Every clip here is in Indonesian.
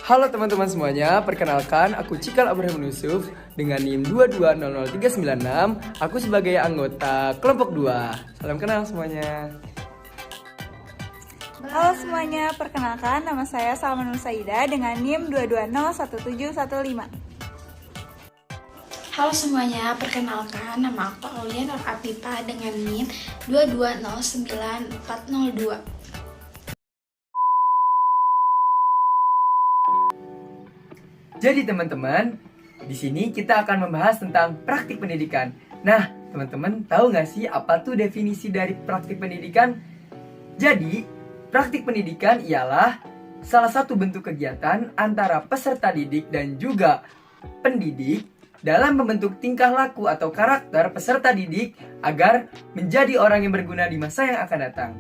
Halo teman-teman semuanya, perkenalkan aku Cikal Abraham Yusuf dengan NIM 2200396. Aku sebagai anggota kelompok 2. Salam kenal semuanya. Halo semuanya, perkenalkan nama saya Salma Nur Saida dengan NIM 2201715. Halo semuanya, perkenalkan nama aku Aulia Nur Apipa dengan NIM 2209402. Jadi teman-teman, di sini kita akan membahas tentang praktik pendidikan. Nah, teman-teman tahu nggak sih apa tuh definisi dari praktik pendidikan? Jadi, praktik pendidikan ialah salah satu bentuk kegiatan antara peserta didik dan juga pendidik dalam membentuk tingkah laku atau karakter peserta didik agar menjadi orang yang berguna di masa yang akan datang.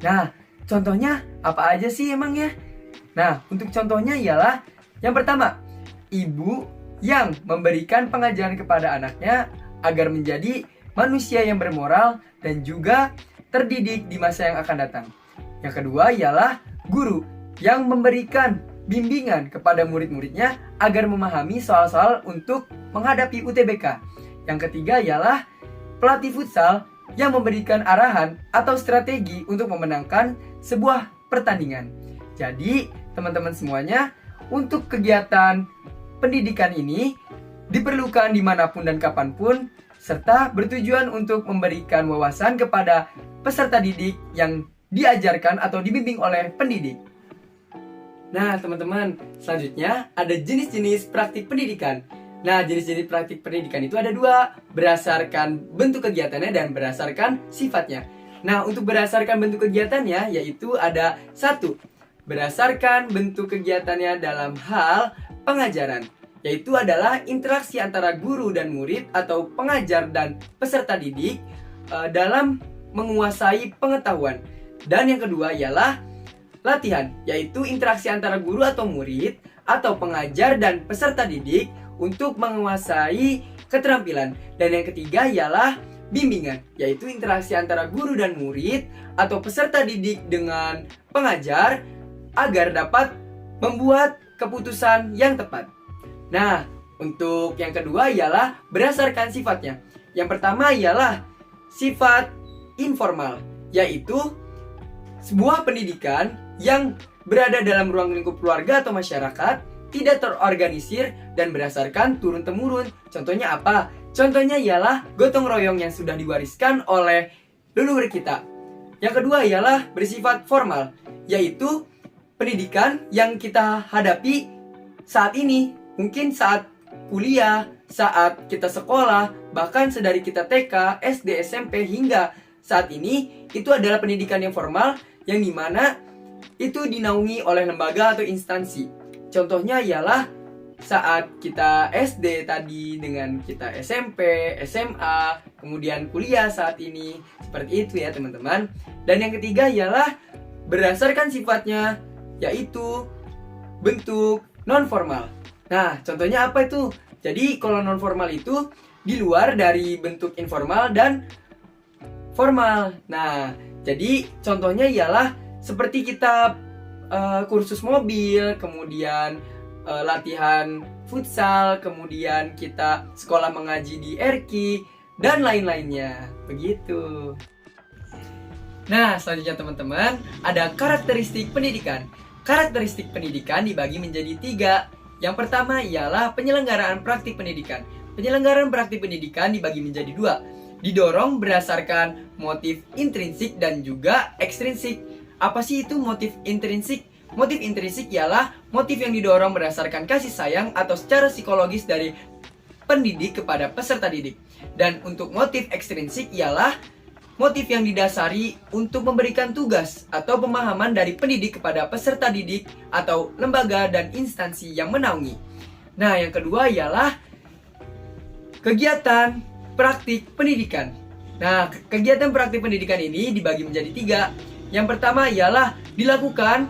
Nah, contohnya apa aja sih emangnya? Nah, untuk contohnya ialah yang pertama, ibu yang memberikan pengajaran kepada anaknya agar menjadi manusia yang bermoral dan juga terdidik di masa yang akan datang. Yang kedua ialah guru yang memberikan bimbingan kepada murid-muridnya agar memahami soal-soal untuk menghadapi UTBK. Yang ketiga ialah pelatih futsal yang memberikan arahan atau strategi untuk memenangkan sebuah pertandingan. Jadi, teman-teman semuanya, untuk kegiatan pendidikan ini diperlukan dimanapun dan kapanpun, serta bertujuan untuk memberikan wawasan kepada peserta didik yang diajarkan atau dibimbing oleh pendidik. Nah teman-teman, selanjutnya ada jenis-jenis praktik pendidikan. Nah, jenis-jenis praktik pendidikan itu ada dua, berdasarkan bentuk kegiatannya dan berdasarkan sifatnya. Nah, untuk berdasarkan bentuk kegiatannya yaitu ada satu, berdasarkan bentuk kegiatannya dalam hal pengajaran, yaitu adalah interaksi antara guru dan murid atau pengajar dan peserta didik dalam menguasai pengetahuan. Dan yang kedua ialah latihan, yaitu interaksi antara guru atau murid atau pengajar dan peserta didik untuk menguasai keterampilan. Dan yang ketiga ialah bimbingan, yaitu interaksi antara guru dan murid atau peserta didik dengan pengajar agar dapat membuat keputusan yang tepat. Nah, untuk yang kedua ialah berdasarkan sifatnya. Yang pertama ialah sifat informal, yaitu sebuah pendidikan yang berada dalam ruang lingkup keluarga atau masyarakat, tidak terorganisir dan berdasarkan turun-temurun. Contohnya apa? Contohnya ialah gotong royong yang sudah diwariskan oleh leluhur kita. Yang kedua ialah bersifat formal, yaitu pendidikan yang kita hadapi saat ini, mungkin saat kuliah, saat kita sekolah, bahkan sedari kita TK, SD, SMP hingga saat ini, itu adalah pendidikan yang formal yang dimana itu dinaungi oleh lembaga atau instansi. Contohnya ialah saat kita SD tadi dengan kita SMP, SMA, kemudian kuliah saat ini, seperti itu ya teman-teman. Dan yang ketiga ialah berdasarkan sifatnya, yaitu bentuk non-formal. Nah, contohnya apa itu? Jadi, kalau non-formal itu di luar dari bentuk informal dan formal. Nah, jadi contohnya ialah seperti kita kursus mobil, kemudian latihan futsal, kemudian kita sekolah mengaji di RQ, dan lain-lainnya. Begitu. Nah, selanjutnya teman-teman, ada karakteristik pendidikan. Karakteristik pendidikan dibagi menjadi 3. Yang pertama ialah penyelenggaraan praktik pendidikan. Penyelenggaraan praktik pendidikan dibagi menjadi 2. Didorong berdasarkan motif intrinsik dan juga ekstrinsik. Apa sih itu motif intrinsik? Motif intrinsik ialah motif yang didorong berdasarkan kasih sayang atau secara psikologis dari pendidik kepada peserta didik. Dan untuk motif ekstrinsik ialah motif yang didasari untuk memberikan tugas atau pemahaman dari pendidik kepada peserta didik atau lembaga dan instansi yang menaungi. Nah, yang kedua ialah kegiatan praktik pendidikan. Nah, kegiatan praktik pendidikan ini dibagi menjadi 3. Yang pertama ialah dilakukan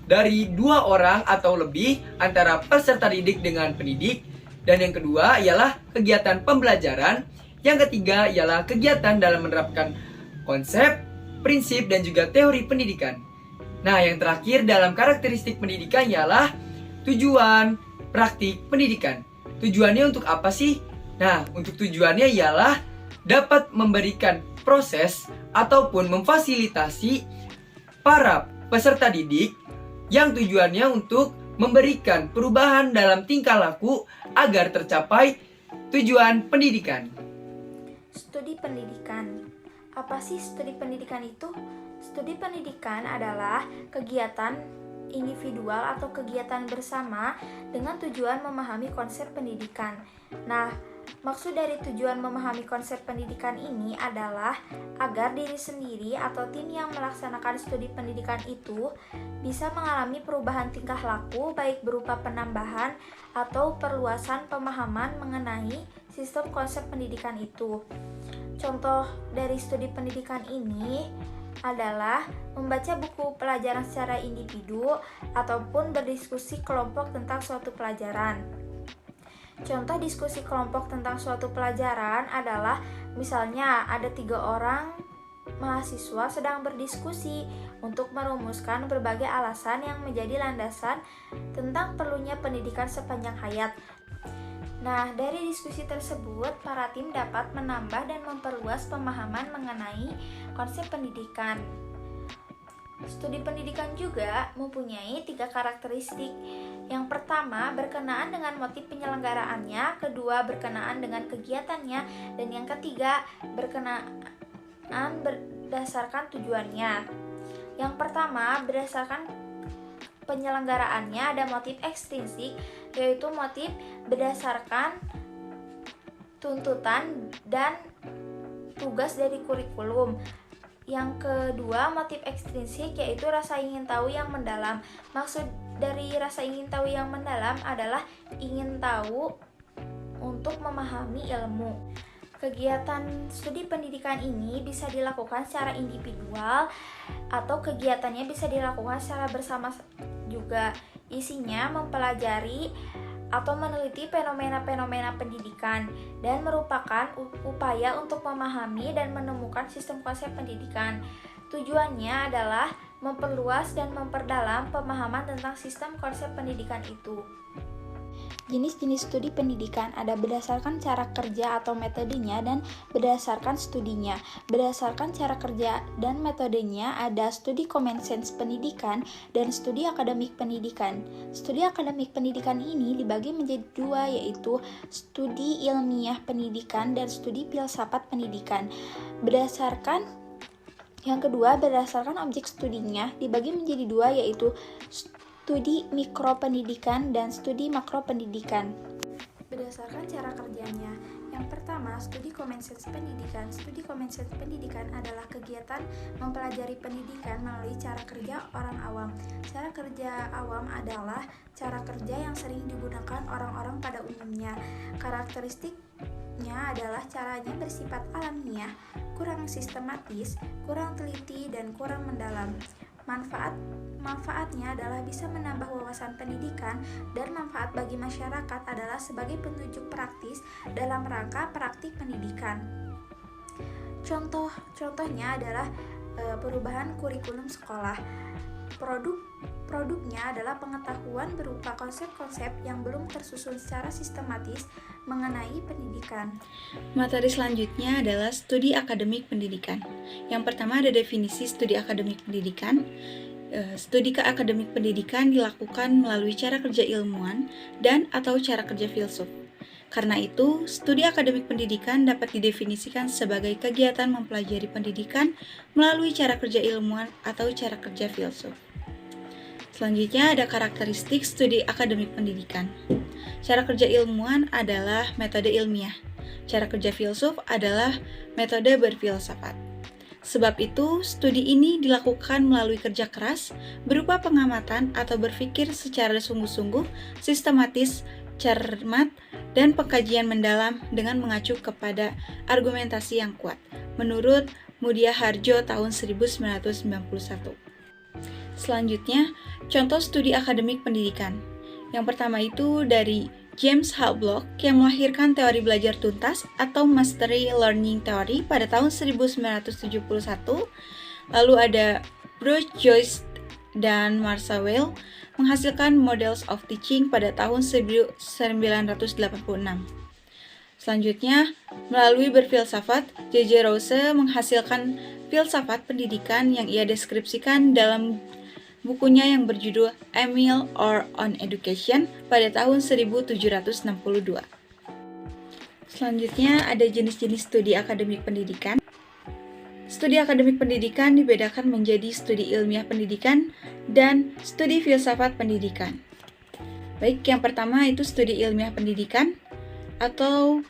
dari 2 orang atau lebih antara peserta didik dengan pendidik. Dan yang kedua ialah kegiatan pembelajaran. Yang ketiga ialah kegiatan dalam menerapkan konsep, prinsip, dan juga teori pendidikan. Nah, yang terakhir dalam karakteristik pendidikan ialah tujuan praktik pendidikan. Tujuannya untuk apa sih? Nah, untuk tujuannya ialah dapat memberikan proses ataupun memfasilitasi para peserta didik yang tujuannya untuk memberikan perubahan dalam tingkah laku agar tercapai tujuan pendidikan. Studi pendidikan. Apa sih studi pendidikan itu? Studi pendidikan adalah kegiatan individual atau kegiatan bersama dengan tujuan memahami konsep pendidikan. Nah, maksud dari tujuan memahami konsep pendidikan ini adalah agar diri sendiri atau tim yang melaksanakan studi pendidikan itu bisa mengalami perubahan tingkah laku baik berupa penambahan atau perluasan pemahaman mengenai sistem konsep pendidikan itu. Contoh dari studi pendidikan ini adalah membaca buku pelajaran secara individu ataupun berdiskusi kelompok tentang suatu pelajaran. Contoh diskusi kelompok tentang suatu pelajaran adalah misalnya ada 3 orang mahasiswa sedang berdiskusi untuk merumuskan berbagai alasan yang menjadi landasan tentang perlunya pendidikan sepanjang hayat. Nah, dari diskusi tersebut, para tim dapat menambah dan memperluas pemahaman mengenai konsep pendidikan. Studi pendidikan juga mempunyai 3 karakteristik. Yang pertama, berkenaan dengan motif penyelenggaraannya, kedua, berkenaan dengan kegiatannya, dan yang ketiga, berkenaan berdasarkan tujuannya. Yang pertama, berdasarkan penyelenggaraannya ada motif ekstrinsik, yaitu motif berdasarkan tuntutan dan tugas dari kurikulum. Yang kedua, motif ekstrinsik yaitu rasa ingin tahu yang mendalam. Maksud dari rasa ingin tahu yang mendalam adalah ingin tahu untuk memahami ilmu. Kegiatan studi pendidikan ini bisa dilakukan secara individual atau kegiatannya bisa dilakukan secara bersama juga. Isinya mempelajari atau meneliti fenomena-fenomena pendidikan dan merupakan upaya untuk memahami dan menemukan sistem konsep pendidikan. Tujuannya adalah memperluas dan memperdalam pemahaman tentang sistem konsep pendidikan itu. Jenis-jenis studi pendidikan ada berdasarkan cara kerja atau metodenya dan berdasarkan studinya. Berdasarkan cara kerja dan metodenya ada studi common sense pendidikan dan studi akademik pendidikan. Studi akademik pendidikan ini dibagi menjadi 2, yaitu studi ilmiah pendidikan dan studi filsafat pendidikan. Yang kedua, berdasarkan objek studinya dibagi menjadi 2, yaitu studi mikropendidikan dan studi makropendidikan. Berdasarkan cara kerjanya, yang pertama, studi common sense pendidikan. Studi common sense pendidikan adalah kegiatan mempelajari pendidikan melalui cara kerja orang awam. Cara kerja awam adalah cara kerja yang sering digunakan orang-orang pada umumnya. Karakteristiknya adalah caranya bersifat alamiah, kurang sistematis, kurang teliti, dan kurang mendalam. Manfaatnya adalah bisa menambah wawasan pendidikan dan manfaat bagi masyarakat adalah sebagai petunjuk praktis dalam rangka praktik pendidikan. Contohnya adalah perubahan kurikulum sekolah. Produknya adalah pengetahuan berupa konsep-konsep yang belum tersusun secara sistematis mengenai pendidikan. Materi selanjutnya adalah studi akademik pendidikan. Yang pertama ada definisi studi akademik pendidikan. Studi akademik pendidikan dilakukan melalui cara kerja ilmuwan dan atau cara kerja filsuf. Karena itu, studi akademik pendidikan dapat didefinisikan sebagai kegiatan mempelajari pendidikan melalui cara kerja ilmuwan atau cara kerja filsuf. Selanjutnya ada karakteristik studi akademik pendidikan. Cara kerja ilmuwan adalah metode ilmiah. Cara kerja filsuf adalah metode berfilsafat. Sebab itu, studi ini dilakukan melalui kerja keras, berupa pengamatan atau berpikir secara sungguh-sungguh, sistematis, cermat, dan pengkajian mendalam dengan mengacu kepada argumentasi yang kuat. Menurut Mudia Harjo tahun 1991. Selanjutnya, contoh studi akademik pendidikan. Yang pertama itu dari James Halbrook yang melahirkan teori belajar tuntas atau Mastery Learning Theory pada tahun 1971. Lalu ada Bruce Joyce dan Marshall Weil menghasilkan Models of Teaching pada tahun 1986. Selanjutnya, melalui berfilsafat, J.J. Rouse menghasilkan filsafat pendidikan yang ia deskripsikan dalam bukunya yang berjudul Emile or on Education pada tahun 1762. Selanjutnya ada jenis-jenis studi akademik pendidikan. Studi akademik pendidikan dibedakan menjadi studi ilmiah pendidikan dan studi filsafat pendidikan. Baik, yang pertama itu studi ilmiah pendidikan atau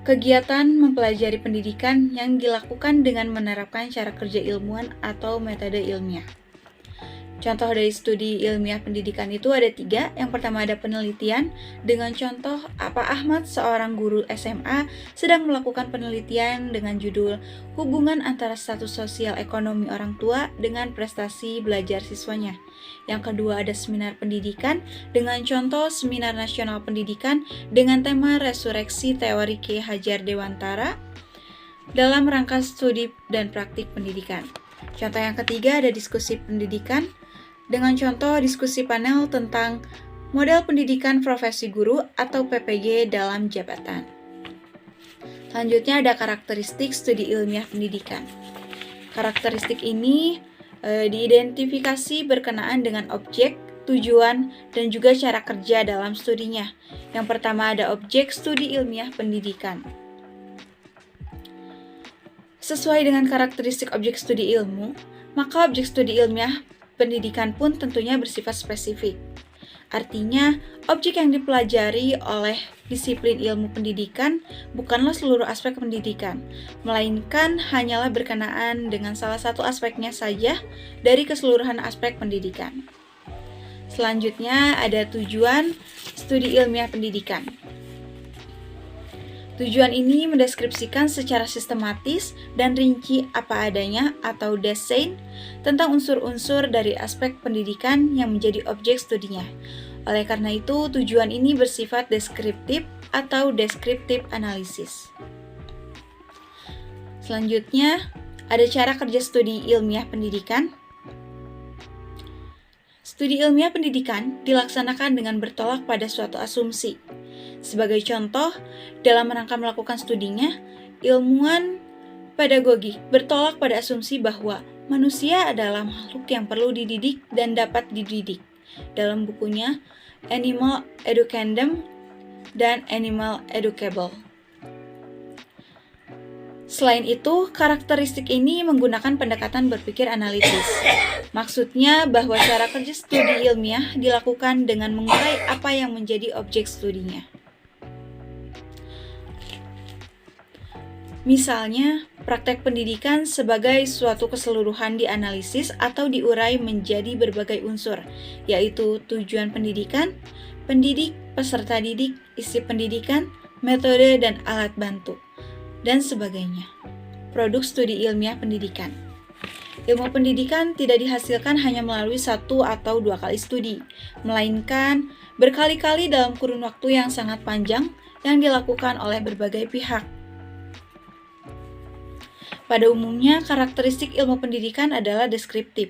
kegiatan mempelajari pendidikan yang dilakukan dengan menerapkan cara kerja ilmuwan atau metode ilmiah. Contoh dari studi ilmiah pendidikan itu ada 3. Yang pertama ada penelitian dengan contoh Pak Ahmad, seorang guru SMA, sedang melakukan penelitian dengan judul Hubungan antara status sosial ekonomi orang tua dengan prestasi belajar siswanya. Yang kedua ada seminar pendidikan dengan contoh Seminar Nasional Pendidikan dengan tema Resurreksi Teori Ki Hajar Dewantara dalam rangka studi dan praktik pendidikan. Contoh yang ketiga ada diskusi pendidikan dengan contoh diskusi panel tentang model pendidikan profesi guru atau PPG dalam jabatan. Selanjutnya ada karakteristik studi ilmiah pendidikan. Karakteristik ini diidentifikasi berkenaan dengan objek, tujuan, dan juga cara kerja dalam studinya. Yang pertama ada objek studi ilmiah pendidikan. Sesuai dengan karakteristik objek studi ilmu, maka objek studi ilmiah pendidikan pun tentunya bersifat spesifik. Artinya, objek yang dipelajari oleh disiplin ilmu pendidikan bukanlah seluruh aspek pendidikan, melainkan hanyalah berkenaan dengan salah satu aspeknya saja dari keseluruhan aspek pendidikan. Selanjutnya ada tujuan studi ilmiah pendidikan. Tujuan ini mendeskripsikan secara sistematis dan rinci apa adanya atau desain tentang unsur-unsur dari aspek pendidikan yang menjadi objek studinya. Oleh karena itu, tujuan ini bersifat deskriptif atau deskriptif analisis. Selanjutnya, ada cara kerja studi ilmiah pendidikan. Studi ilmiah pendidikan dilaksanakan dengan bertolak pada suatu asumsi. Sebagai contoh, dalam rangka melakukan studinya, ilmuwan pedagogik bertolak pada asumsi bahwa manusia adalah makhluk yang perlu dididik dan dapat dididik. Dalam bukunya Animal Educandum dan Animal Educable. Selain itu, karakteristik ini menggunakan pendekatan berpikir analitis. Maksudnya bahwa cara kerja studi ilmiah dilakukan dengan mengurai apa yang menjadi objek studinya. Misalnya, praktek pendidikan sebagai suatu keseluruhan dianalisis atau diurai menjadi berbagai unsur, yaitu tujuan pendidikan, pendidik, peserta didik, isi pendidikan, metode dan alat bantu, dan sebagainya. Produk studi ilmiah pendidikan. Ilmu pendidikan tidak dihasilkan hanya melalui 1 atau 2 kali studi, melainkan berkali-kali dalam kurun waktu yang sangat panjang yang dilakukan oleh berbagai pihak. Pada umumnya, karakteristik ilmu pendidikan adalah deskriptif.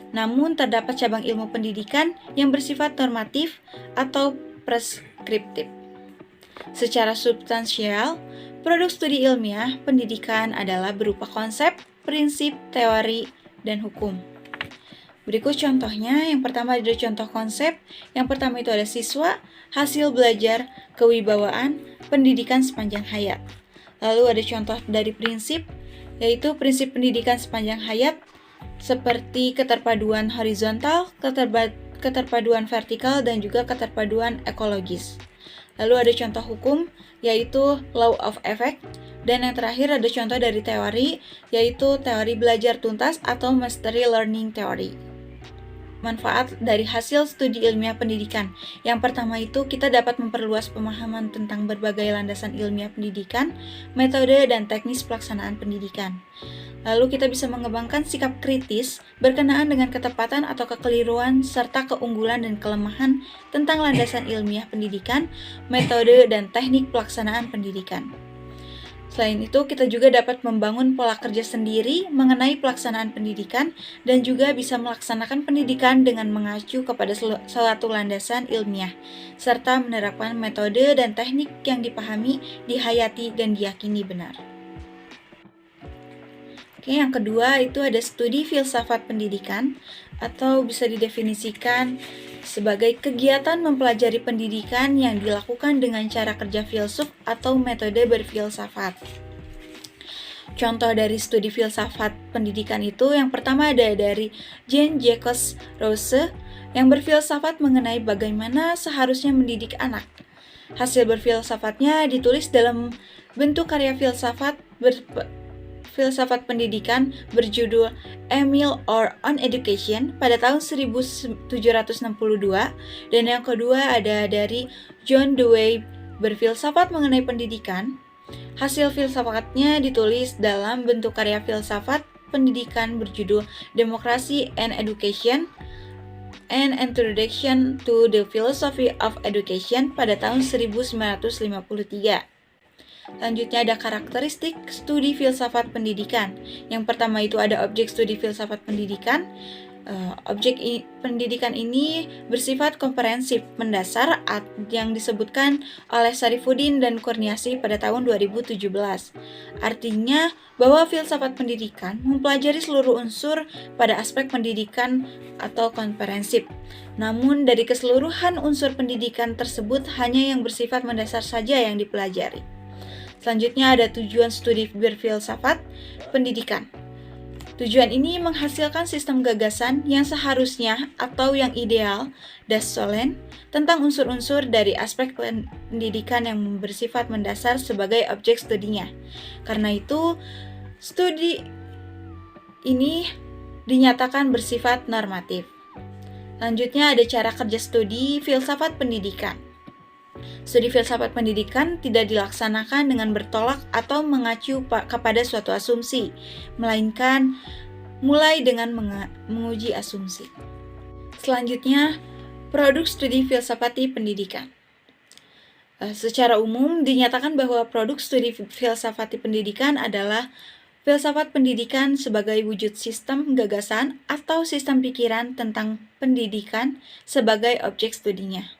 Namun, terdapat cabang ilmu pendidikan yang bersifat normatif atau preskriptif. Secara substansial, produk studi ilmiah pendidikan adalah berupa konsep, prinsip, teori, dan hukum. Berikut contohnya. Yang pertama ada contoh konsep. Yang pertama itu ada siswa, hasil belajar, kewibawaan, pendidikan sepanjang hayat. Lalu ada contoh dari prinsip, yaitu prinsip pendidikan sepanjang hayat seperti keterpaduan horizontal, keterpaduan vertikal, dan juga keterpaduan ekologis. Lalu ada contoh hukum, yaitu law of effect, dan yang terakhir ada contoh dari teori, yaitu teori belajar tuntas atau mastery learning theory. manfaat dari hasil studi ilmiah pendidikan. Yang pertama itu kita dapat memperluas pemahaman tentang berbagai landasan ilmiah pendidikan, metode dan teknis pelaksanaan pendidikan. Lalu kita bisa mengembangkan sikap kritis berkenaan dengan ketepatan atau kekeliruan serta keunggulan dan kelemahan tentang landasan ilmiah pendidikan, metode dan teknik pelaksanaan pendidikan. Selain itu, kita juga dapat membangun pola kerja sendiri mengenai pelaksanaan pendidikan dan juga bisa melaksanakan pendidikan dengan mengacu kepada suatu landasan ilmiah, serta menerapkan metode dan teknik yang dipahami, dihayati, dan diyakini benar. Oke, yang kedua itu ada studi filsafat pendidikan, atau bisa didefinisikan sebagai kegiatan mempelajari pendidikan yang dilakukan dengan cara kerja filsuf atau metode berfilsafat. Contoh dari studi filsafat pendidikan itu yang pertama ada dari Jean-Jacques Rousseau yang berfilsafat mengenai bagaimana seharusnya mendidik anak. Hasil berfilsafatnya ditulis dalam bentuk karya filsafat pendidikan berjudul Emile or on Education pada tahun 1762, dan yang kedua ada dari John Dewey berfilsafat mengenai pendidikan. Hasil filsafatnya ditulis dalam bentuk karya filsafat pendidikan berjudul Democracy and Education, An Introduction to the Philosophy of Education pada tahun 1953. Selanjutnya ada karakteristik studi filsafat pendidikan. Yang pertama itu ada objek studi filsafat pendidikan. Objek pendidikan ini bersifat komprehensif mendasar yang disebutkan oleh Sarifuddin dan Kurniasi pada tahun 2017. Artinya bahwa filsafat pendidikan mempelajari seluruh unsur pada aspek pendidikan atau komprehensif. Namun dari keseluruhan unsur pendidikan tersebut hanya yang bersifat mendasar saja yang dipelajari. Selanjutnya ada tujuan studi berfilsafat pendidikan. Tujuan ini menghasilkan sistem gagasan yang seharusnya atau yang ideal, das Sollen, tentang unsur-unsur dari aspek pendidikan yang bersifat mendasar sebagai objek studinya. Karena itu, studi ini dinyatakan bersifat normatif. Selanjutnya ada cara kerja studi filsafat pendidikan. Studi filsafat pendidikan tidak dilaksanakan dengan bertolak atau mengacu kepada suatu asumsi, melainkan mulai dengan menguji asumsi. Selanjutnya, produk studi filsafati pendidikan. Secara umum dinyatakan bahwa produk studi filsafati pendidikan adalah filsafat pendidikan sebagai wujud sistem gagasan atau sistem pikiran tentang pendidikan sebagai objek studinya.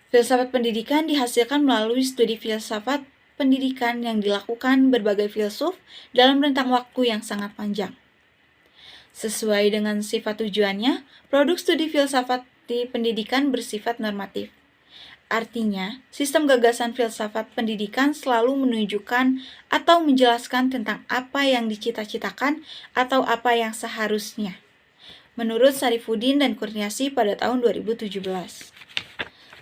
Filsafat pendidikan dihasilkan melalui studi filsafat pendidikan yang dilakukan berbagai filsuf dalam rentang waktu yang sangat panjang. Sesuai dengan sifat tujuannya, produk studi filsafat pendidikan bersifat normatif. Artinya, sistem gagasan filsafat pendidikan selalu menunjukkan atau menjelaskan tentang apa yang dicita-citakan atau apa yang seharusnya. Menurut Sarifuddin dan Kurniasi pada tahun 2017.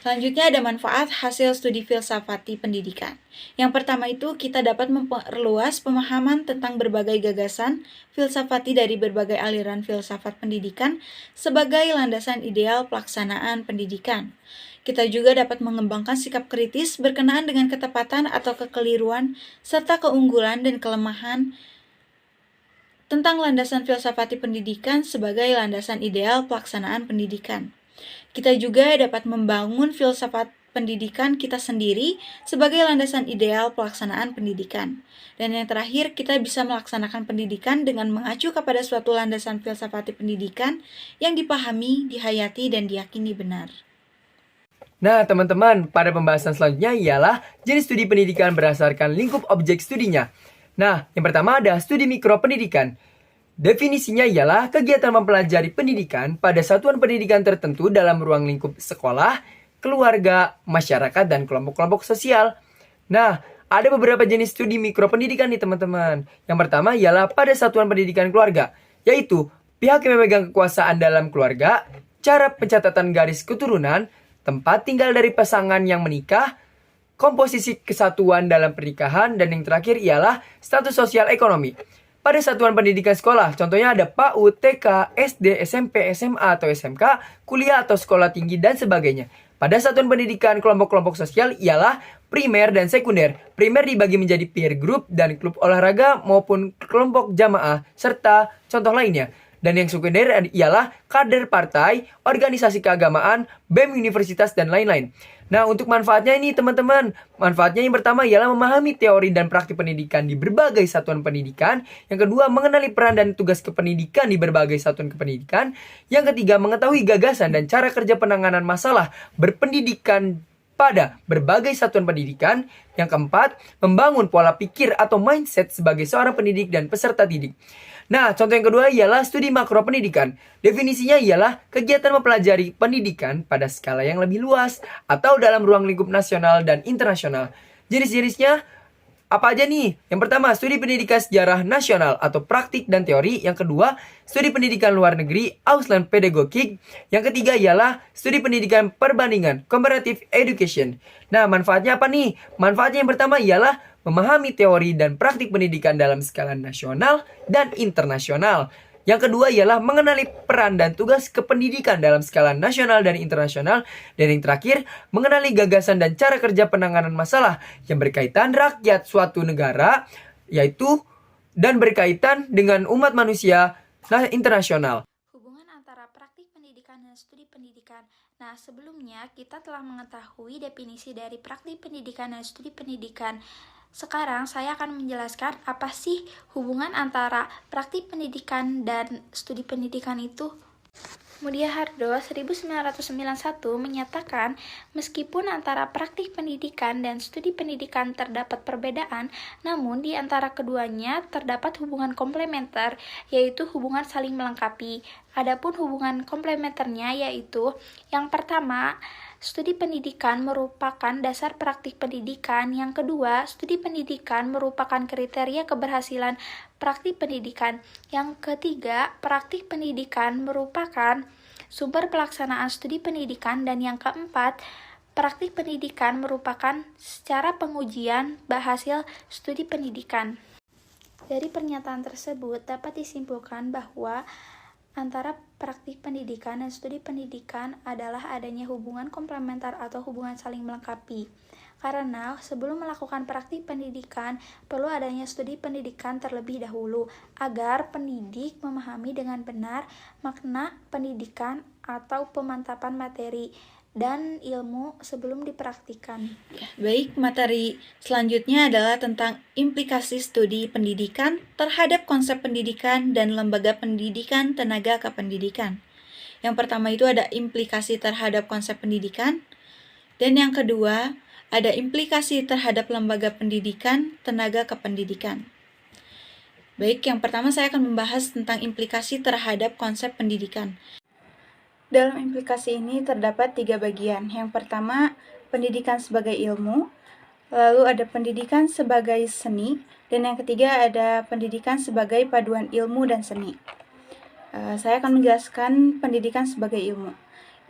Selanjutnya ada manfaat hasil studi filsafati pendidikan. Yang pertama itu kita dapat memperluas pemahaman tentang berbagai gagasan filsafati dari berbagai aliran filsafat pendidikan sebagai landasan ideal pelaksanaan pendidikan. Kita juga dapat mengembangkan sikap kritis berkenaan dengan ketepatan atau kekeliruan serta keunggulan dan kelemahan tentang landasan filsafati pendidikan sebagai landasan ideal pelaksanaan pendidikan. Kita juga dapat membangun filsafat pendidikan kita sendiri sebagai landasan ideal pelaksanaan pendidikan. Dan yang terakhir, kita bisa melaksanakan pendidikan dengan mengacu kepada suatu landasan filsafati pendidikan yang dipahami, dihayati, dan diyakini benar. Nah, teman-teman, pada pembahasan selanjutnya ialah jenis studi pendidikan berdasarkan lingkup objek studinya. Nah, yang pertama ada studi mikropendidikan. Definisinya ialah kegiatan mempelajari pendidikan pada satuan pendidikan tertentu dalam ruang lingkup sekolah, keluarga, masyarakat, dan kelompok-kelompok sosial. Nah, ada beberapa jenis studi mikropendidikan nih teman-teman. Yang pertama ialah pada satuan pendidikan keluarga, yaitu pihak yang memegang kekuasaan dalam keluarga, cara pencatatan garis keturunan, tempat tinggal dari pasangan yang menikah, komposisi kesatuan dalam pernikahan, dan yang terakhir ialah status sosial ekonomi. pada satuan pendidikan sekolah. Contohnya ada PAUD, TK, SD, SMP, SMA atau SMK, kuliah atau sekolah tinggi, dan sebagainya. Pada satuan pendidikan kelompok-kelompok sosial ialah primer dan sekunder. Primer dibagi menjadi peer group dan klub olahraga maupun kelompok jamaah, serta contoh lainnya. Dan yang sekunder ialah kader partai, organisasi keagamaan, BEM universitas, dan lain-lain. Nah, untuk manfaatnya ini teman-teman. Manfaatnya yang pertama ialah memahami teori dan praktik pendidikan di berbagai satuan pendidikan. Yang kedua, mengenali peran dan tugas kependidikan di berbagai satuan kependidikan. Yang ketiga, mengetahui gagasan dan cara kerja penanganan masalah berpendidikan pada berbagai satuan pendidikan. Yang keempat, membangun pola pikir atau mindset sebagai seorang pendidik dan peserta didik. Nah, contoh yang kedua ialah studi makro pendidikan. Definisinya ialah kegiatan mempelajari pendidikan pada skala yang lebih luas atau dalam ruang lingkup nasional dan internasional. Jenis-jenisnya apa aja nih? Yang pertama, studi pendidikan sejarah nasional atau praktik dan teori. Yang kedua, studi pendidikan luar negeri, Ausland Pedagogik. Yang ketiga ialah studi pendidikan perbandingan, Comparative Education. Nah, manfaatnya apa nih? Manfaatnya yang pertama ialah memahami teori dan praktik pendidikan dalam skala nasional dan internasional. Yang kedua ialah mengenali peran dan tugas kependidikan dalam skala nasional dan internasional. Dan yang terakhir, mengenali gagasan dan cara kerja penanganan masalah yang berkaitan rakyat suatu negara, yaitu dan berkaitan dengan umat manusia internasional. Hubungan antara praktik pendidikan dan studi pendidikan. Nah, sebelumnya kita telah mengetahui definisi dari praktik pendidikan dan studi pendidikan. Sekarang saya akan menjelaskan apa sih hubungan antara praktik pendidikan dan studi pendidikan itu. Mudia Hardo 1991 menyatakan, meskipun antara praktik pendidikan dan studi pendidikan terdapat perbedaan, namun di antara keduanya terdapat hubungan komplementer, yaitu hubungan saling melengkapi. Adapun hubungan komplementernya yaitu, yang pertama, studi pendidikan merupakan dasar praktik pendidikan. Yang kedua, studi pendidikan merupakan kriteria keberhasilan praktik pendidikan. Yang ketiga, praktik pendidikan merupakan sumber pelaksanaan studi pendidikan. Dan yang keempat, praktik pendidikan merupakan secara pengujian hasil studi pendidikan. Dari pernyataan tersebut dapat disimpulkan bahwa antara praktik pendidikan dan studi pendidikan adalah adanya hubungan komplementer atau hubungan saling melengkapi. Karena sebelum melakukan praktik pendidikan, perlu adanya studi pendidikan terlebih dahulu, agar pendidik memahami dengan benar makna pendidikan atau pemantapan materi dan ilmu sebelum dipraktikkan. Baik, materi selanjutnya adalah tentang implikasi studi pendidikan terhadap konsep pendidikan dan lembaga pendidikan tenaga kependidikan. Yang pertama itu ada implikasi terhadap konsep pendidikan, dan yang kedua ada implikasi terhadap lembaga pendidikan tenaga kependidikan. Baik, yang pertama saya akan membahas tentang implikasi terhadap konsep pendidikan. Dalam implikasi ini terdapat 3 bagian. Yang pertama, pendidikan sebagai ilmu, lalu ada pendidikan sebagai seni, dan yang ketiga ada pendidikan sebagai paduan ilmu dan seni. Saya akan menjelaskan pendidikan sebagai ilmu.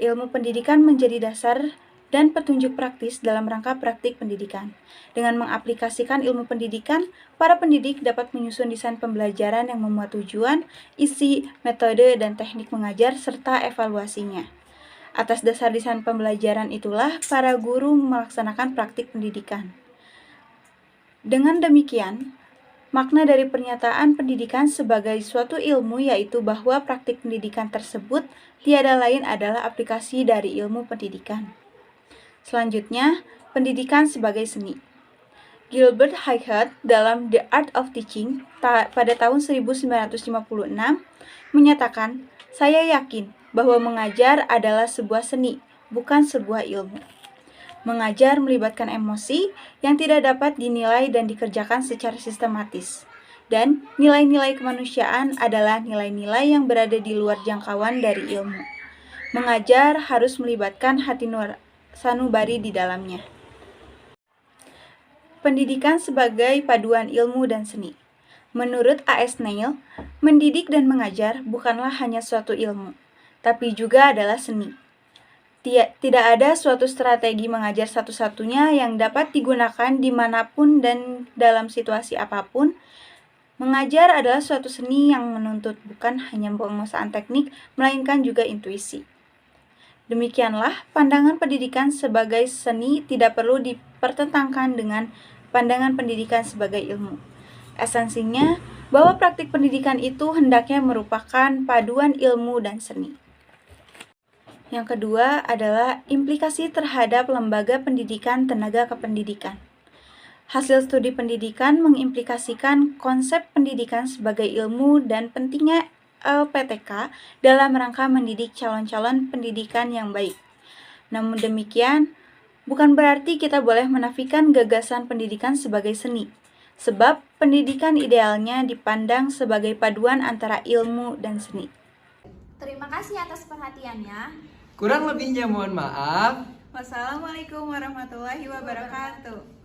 Ilmu pendidikan menjadi dasar dan petunjuk praktis dalam rangka praktik pendidikan. Dengan mengaplikasikan ilmu pendidikan, para pendidik dapat menyusun desain pembelajaran yang memuat tujuan, isi, metode, dan teknik mengajar, serta evaluasinya. Atas dasar desain pembelajaran itulah para guru melaksanakan praktik pendidikan. Dengan demikian, makna dari pernyataan pendidikan sebagai suatu ilmu yaitu bahwa praktik pendidikan tersebut tiada lain adalah aplikasi dari ilmu pendidikan. Selanjutnya, pendidikan sebagai seni. Gilbert Highart dalam The Art of Teaching pada tahun 1956 menyatakan, "Saya yakin bahwa mengajar adalah sebuah seni, bukan sebuah ilmu. Mengajar melibatkan emosi yang tidak dapat dinilai dan dikerjakan secara sistematis. Dan nilai-nilai kemanusiaan adalah nilai-nilai yang berada di luar jangkauan dari ilmu. Mengajar harus melibatkan hati sanubari di dalamnya." Pendidikan sebagai paduan ilmu dan seni. Menurut A.S. Neil, mendidik dan mengajar bukanlah hanya suatu ilmu, tapi juga adalah seni. Tidak ada suatu strategi mengajar satu-satunya yang dapat digunakan dimanapun dan dalam situasi apapun. Mengajar adalah suatu seni yang menuntut bukan hanya penguasaan teknik, melainkan juga intuisi. Demikianlah, pandangan pendidikan sebagai seni tidak perlu dipertentangkan dengan pandangan pendidikan sebagai ilmu. Esensinya, bahwa praktik pendidikan itu hendaknya merupakan paduan ilmu dan seni. Yang kedua adalah implikasi terhadap lembaga pendidikan tenaga kependidikan. Hasil studi pendidikan mengimplikasikan konsep pendidikan sebagai ilmu dan pentingnya LPTK dalam rangka mendidik calon-calon pendidikan yang baik. Namun demikian, bukan berarti kita boleh menafikan gagasan pendidikan sebagai seni, sebab pendidikan idealnya dipandang sebagai paduan antara ilmu dan seni. Terima kasih atas perhatiannya. Kurang lebihnya mohon maaf. Wassalamualaikum warahmatullahi wabarakatuh.